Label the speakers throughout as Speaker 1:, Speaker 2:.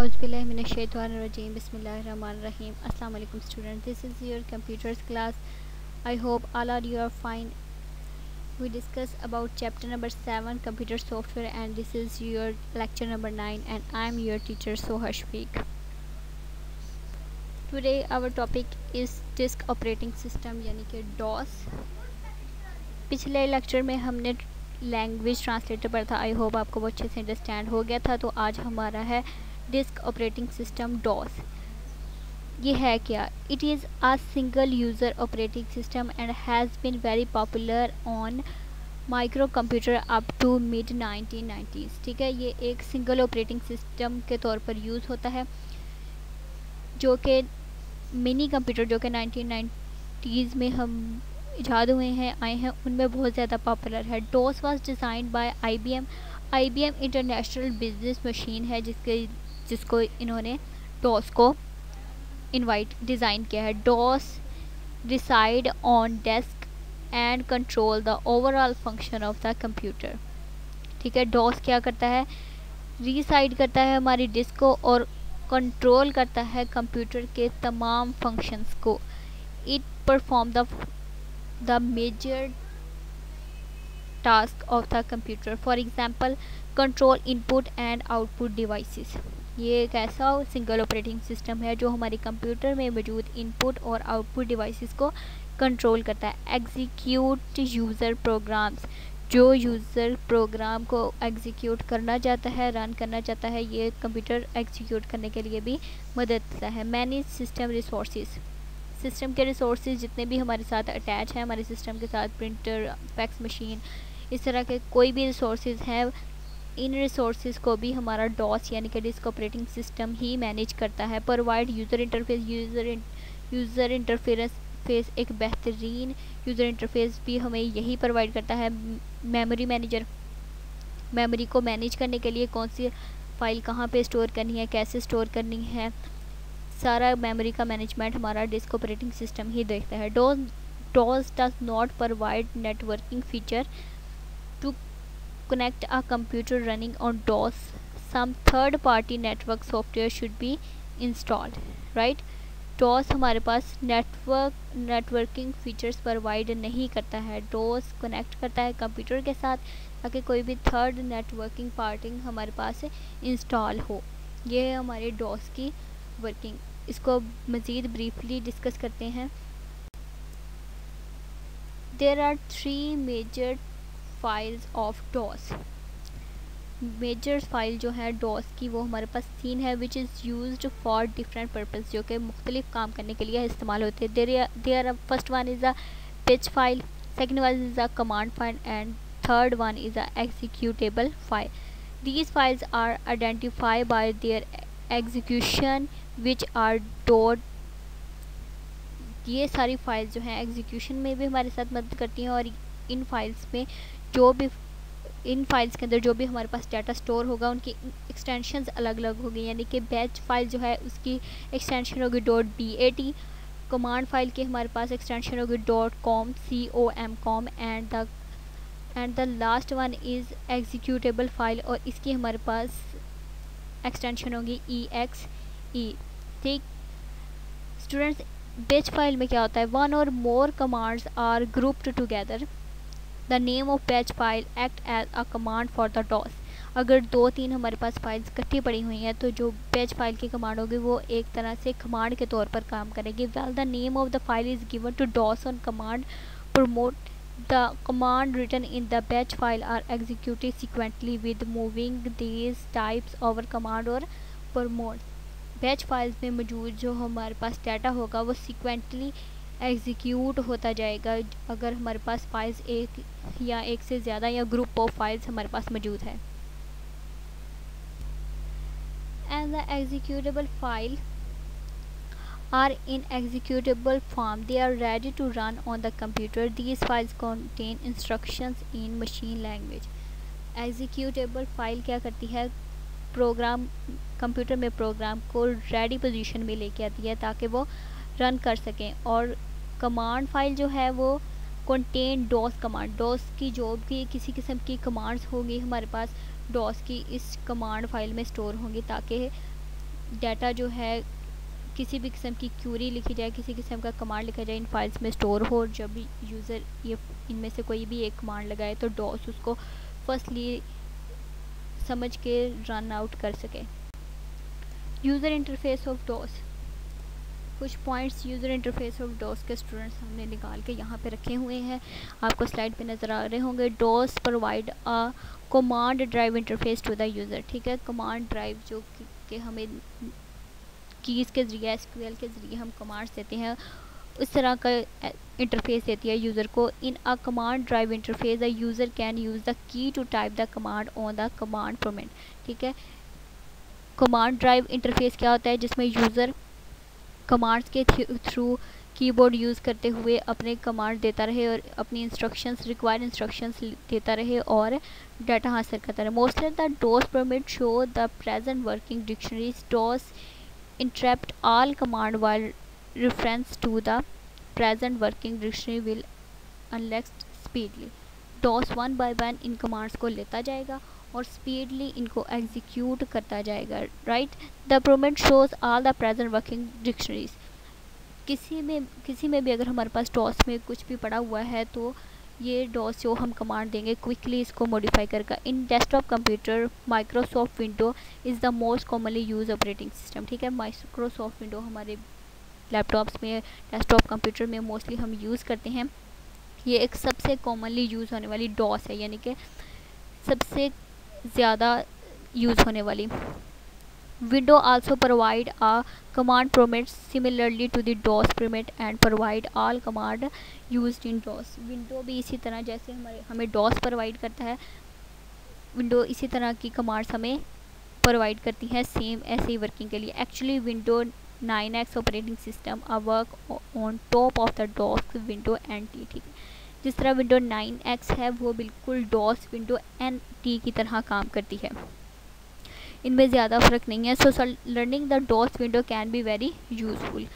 Speaker 1: Auzubillahiminash-shaytanir-rajeem. Bismillahir-rahmanir-rahim. Assalamu alaikum students. This is your computers class. I hope all of you are fine. We discuss about chapter number 7 computer software, and this is your lecture number 9, and I am your teacher Soha Shafiq. Today our topic is disk operating system यानी कि DOS. पिछले lecture में हमने language translator पर था. I hope आपको वो अच्छे से अंडरस्टैंड हो गया था. तो आज हमारा है डिस्क ऑपरेटिंग सिस्टम डॉस. ये है क्या? It is a single user operating system and has been very popular on micro computer up to mid 1990s. ठीक है, ये एक सिंगल ऑपरेटिंग सिस्टम के तौर पर यूज़ होता है, जो कि मिनी कंप्यूटर जो कि 1990s में हम इजाद हुए हैं, आए हैं, उनमें बहुत ज़्यादा पॉपुलर है. DOS was designed by IBM international business machine है जिसको इन्होंने डॉस को डिज़ाइन किया है. DOS decide on desk and control the overall function of the computer. ठीक है, डॉस क्या करता है? रिसाइड करता है हमारी डिस्क को और कंट्रोल करता है कंप्यूटर के तमाम फंक्शंस को. It perform the major task of the computer. For example, control input and output devices. ये एक ऐसा सिंगल ऑपरेटिंग सिस्टम है जो हमारे कंप्यूटर में मौजूद इनपुट और आउटपुट डिवाइसेस को कंट्रोल करता है. Execute user programs. जो यूज़र प्रोग्राम को एग्जीक्यूट करना चाहता है, रन करना चाहता है, ये कंप्यूटर एग्जीक्यूट करने के लिए भी मदद करता है. Manage system resources. सिस्टम के रिसोर्सेज जितने भी हमारे साथ अटैच हैं हमारे सिस्टम के साथ, प्रिंटर, फैक्स मशीन, इस तरह के कोई भी रिसोर्सेज हैं, इन रिसोर्सेज को भी हमारा डॉस यानी कि डिस्क ऑपरेटिंग सिस्टम ही मैनेज करता है. Provide user interface. User interface एक बेहतरीन यूज़र इंटरफेस भी हमें यही प्रोवाइड करता है. Memory manager. मेमोरी को मैनेज करने के लिए कौन सी फ़ाइल कहाँ पे स्टोर करनी है, कैसे स्टोर करनी है, सारा मेमोरी का मैनेजमेंट हमारा डिस्क ऑपरेटिंग सिस्टम ही देखता है. DOS does not provide networking feature to connect a computer running on DOS. Some third party network software should be installed, right? DOS हमारे पास नेटवर्किंग फीचर्स प्रोवाइड नहीं करता है. DOS connect करता है computer के साथ ताकि कोई भी थर्ड नेटवर्किंग पार्टिंग हमारे पास इंस्टॉल हो. ये है हमारे DOS की वर्किंग. इसको मज़ीद ब्रीफली डिस्कस करते हैं. There are 3 major files of DOS. Major file जो है डॉस की वो हमारे पास 3 है, which is used for different purpose, जो कि मुख्तलिफ काम करने के लिए इस्तेमाल होते हैं. Their first one is a pitch file, second one is a command file and third one is a executable file. These files are identify by their execution which are dot. ये सारी फाइल्स जो हैं execution में भी हमारे साथ मदद करती हैं और इन फाइल्स के अंदर जो भी हमारे पास डाटा स्टोर होगा उनकी एक्सटेंशंस अलग अलग होगी. यानी कि बैच फाइल जो है उसकी एक्सटेंशन होगी .dat. कमांड फाइल की हमारे पास एक्सटेंशन होगी .com and the last one is executable file और इसकी हमारे पास एक्सटेंशन होगी exe. ठीक स्टूडेंट्स, बैच फाइल में क्या होता है? वन और more commands are grouped together. The name of batch file act as a command for the DOS. अगर 2-3 हमारे पास फाइल्स इकट्ठी पड़ी हुई हैं तो जो बैच फाइल की कमांड होगी वो एक तरह से कमांड के तौर पर काम करेगी. Well the name of the file is given to DOS on command prompt. The command written in the batch file are executed sequentially with moving these types over command और प्रमोट. बैच फाइल्स में मौजूद जो हमारे पास data होगा वो सिक्वेंटली execute होता जाएगा अगर हमारे पास फाइल्स एक या एक से ज़्यादा या ग्रुप ऑफ फाइल्स हमारे पास मौजूद है. And the executable file are in executable form. They are ready to run on the computer. These files contain instructions in machine language. Executable file क्या करती है? प्रोग्राम कंप्यूटर में प्रोग्राम को ready position में लेके आती है ताकि वो रन कर सकें. और कमांड फाइल जो है वो कंटेन डॉस कमांड. डॉस की जो भी किसी किस्म की कमांड्स होंगी हमारे पास डॉस की इस कमांड फाइल में स्टोर होंगी ताकि डाटा जो है किसी भी किस्म की क्यूरी लिखी जाए, किसी किस्म का कमांड लिखा जाए, इन फाइल्स में स्टोर हो। जब भी यूज़र ये इनमें से कोई भी एक कमांड लगाए तो डॉस उसको फर्स्टली समझ के रन आउट कर सके। यूज़र इंटरफेस ऑफ डॉस, कुछ points user interface of DOS के स्टूडेंट्स हमने निकाल के यहाँ पे रखे हुए हैं, आपको स्लाइड पे नज़र आ रहे होंगे। DOS provide a command drive interface to the user, ठीक है। कमांड ड्राइव जो कि हमें कीज़ के ज़रिए, एसक्यूएल के ज़रिए हम कमांड्स देते हैं, उस तरह का इंटरफेस देती है यूज़र को। In a command drive interface the user can use the key to type the command on the command prompt, ठीक है। कमांड ड्राइव इंटरफेस क्या होता है, जिसमें यूज़र कमांड्स के थ्रू कीबोर्ड यूज़ करते हुए अपने कमांड देता रहे और अपनी इंस्ट्रक्शंस, रिक्वायर्ड इंस्ट्रक्शंस देता रहे और डाटा हासिल करता रहे। Mostly the DOS permit show the present working dictionaries. DOS interrupt all command while reference to the present working dictionary will unless speedily। DOS one by one in commands को लेता जाएगा और स्पीडली इनको execute करता जाएगा, right. The prompt shows all the present working dictionaries. किसी में भी अगर हमारे पास DOS में कुछ भी पड़ा हुआ है तो ये DOS जो हम कमांड देंगे क्विकली इसको मॉडिफाई करेगा। In desktop computer Microsoft window is the most commonly use operating system, ठीक है। माइक्रोसॉफ्ट विंडो हमारे लैपटॉप्स में, डेस्कटॉप कंप्यूटर में मोस्टली हम यूज़ करते हैं। ये एक सबसे कॉमनली यूज़ होने वाली DOS है, यानी कि सबसे ज़्यादा यूज़ होने वाली। Window also provide a command prompt similarly to the DOS prompt and provide all command used in DOS। Window भी इसी तरह जैसे हमें DOS प्रोवाइड करता है, Window इसी तरह की कमांड्स हमें प्रोवाइड करती हैं सेम ऐसे ही वर्किंग के लिए। Actually Windows 9X operating system are work on top of the DOS Windows NT, ठीक है। जिस तरह Windows 9X है वो बिल्कुल DOS Windows NT की तरह काम करती है, इनमें ज़्यादा फ़र्क नहीं है। So learning the DOS window can be very useful.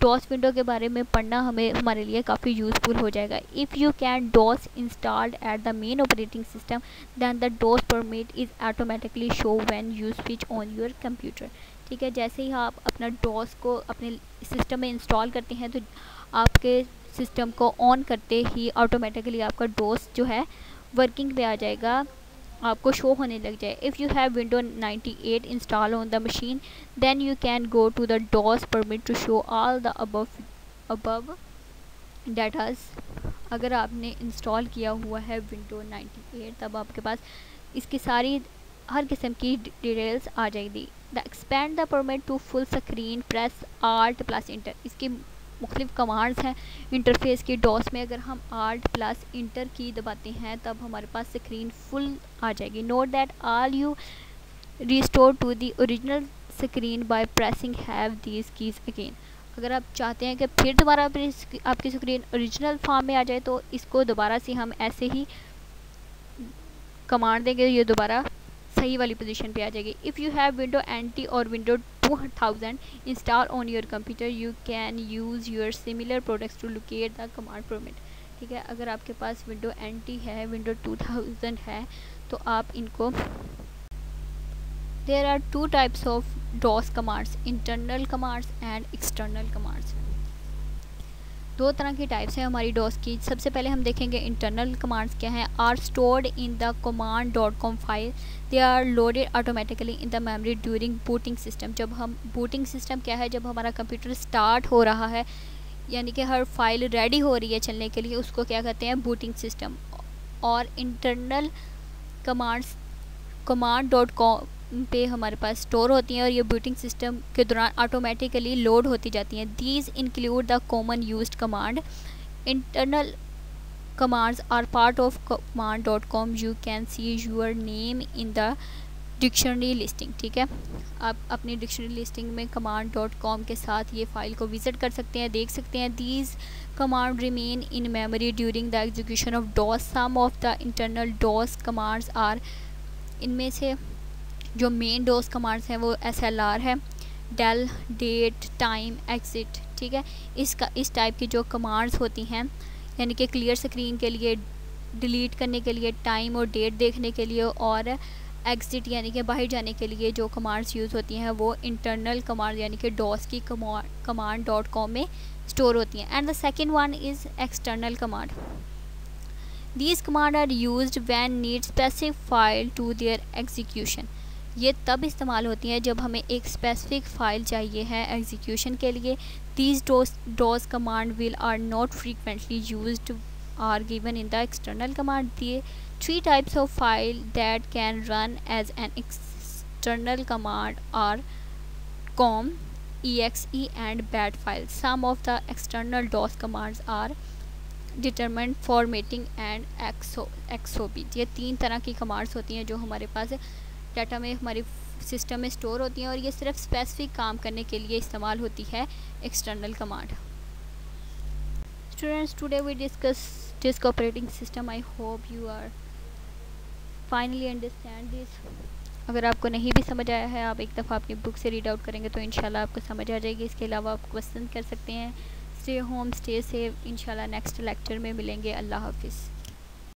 Speaker 1: DOS window के बारे में पढ़ना हमारे लिए काफ़ी यूज़फुल हो जाएगा। If you can DOS installed at the main operating system then the DOS permit is automatically show when you switch on your computer, ठीक है। जैसे ही आप अपना DOS को अपने सिस्टम में इंस्टॉल करते हैं तो आपके सिस्टम को ऑन करते ही ऑटोमेटिकली आपका DOS जो है वर्किंग पे आ जाएगा, आपको शो होने लग जाए। If you have Windows 98 install on the machine then you can go to the DOS permit to show all the above datas. अगर आपने इंस्टॉल किया हुआ है Windows 98 तब आपके पास इसकी सारी हर किस्म की डिटेल्स आ जाएगी। The expand the permit to full screen press Alt plus enter. इसकी मुख्तलिफ कमांड्स हैं इंटरफेस की। DOS में अगर हम Alt प्लस इंटर की दबाते हैं तब हमारे पास स्क्रीन फुल आ जाएगी। Note that all you restore to the original screen by pressing have these keys again. अगर आप चाहते हैं कि फिर दोबारा आपकी स्क्रीन ओरिजिनल फॉर्म में आ जाए तो इसको दोबारा से हम ऐसे ही कमांड देंगे, ये दोबारा सही वाली पोजीशन पे आ जाएगी। If you have Windows NT और Windows 2000 install on your computer you can use your similar products to locate the command prompt, ठीक है। अगर आपके पास Windows NT है, Windows 2000 है तो आप इनको there are two types of DOS commands, internal commands and external commands। दो तरह की टाइप्स हैं हमारी DOS की। सबसे पहले हम देखेंगे इंटरनल कमांड्स क्या हैं। Are stored in the command.com file, they are loaded automatically in the memory during booting system. जब हम बूटिंग सिस्टम क्या है, जब हमारा कंप्यूटर स्टार्ट हो रहा है यानी कि हर फाइल रेडी हो रही है चलने के लिए, उसको क्या कहते हैं, बूटिंग सिस्टम। और इंटरनल कमांड्स command.com पे हमारे पास स्टोर होती हैं और ये बूटिंग सिस्टम के दौरान ऑटोमेटिकली लोड होती जाती हैं। These include the common used command. Internal commands are part of command.com। You can see your name in the dictionary listing, ठीक है। आप अपनी डिक्शनरी लिस्टिंग में command.com के साथ ये फाइल को विज़िट कर सकते हैं, देख सकते हैं। These command remain in memory during the execution of DOS। Some of the internal DOS commands are, इनमें से जो मेन DOS कमांड्स हैं वो SLR है, डेल, डेट, टाइम, एग्जिट, ठीक है। इस टाइप की जो कमांड्स होती हैं यानी कि क्लियर स्क्रीन के लिए, डिलीट करने के लिए, टाइम और डेट देखने के लिए, और एग्जिट यानी कि बाहर जाने के लिए जो कमांड्स यूज़ होती हैं वो इंटरनल कमांड यानी कि डॉस की कमांड .com में स्टोर होती हैं। And the second one is external command. These commands are used when need specific file to their execution। ये तब इस्तेमाल होती हैं जब हमें एक स्पेसिफिक फ़ाइल चाहिए है एग्जीक्यूशन के लिए। These DOS command will are not frequently used are given in the external command। The three types of file that can run as an external command are COM, exe and bat file। Some of the external DOS commands are determent, formatting and एक्सोबीट। ये 3 तरह की commands होती हैं जो हमारे पास data में हमारे सिस्टम में स्टोर होती हैं और ये सिर्फ स्पेसिफिक काम करने के लिए इस्तेमाल होती है external command. Students, today we discuss disk operating system. I hope you are finally understand this. अगर आपको नहीं भी समझ आया है, आप एक दफ़ा अपनी बुक से रीड आउट करेंगे तो इंशाल्लाह आपको समझ आ जाएगी। इसके अलावा आप क्वेश्चन कर सकते हैं। Stay home, stay safe. इंशाल्लाह नेक्स्ट लेक्चर में मिलेंगे। अल्लाह हाफिज़।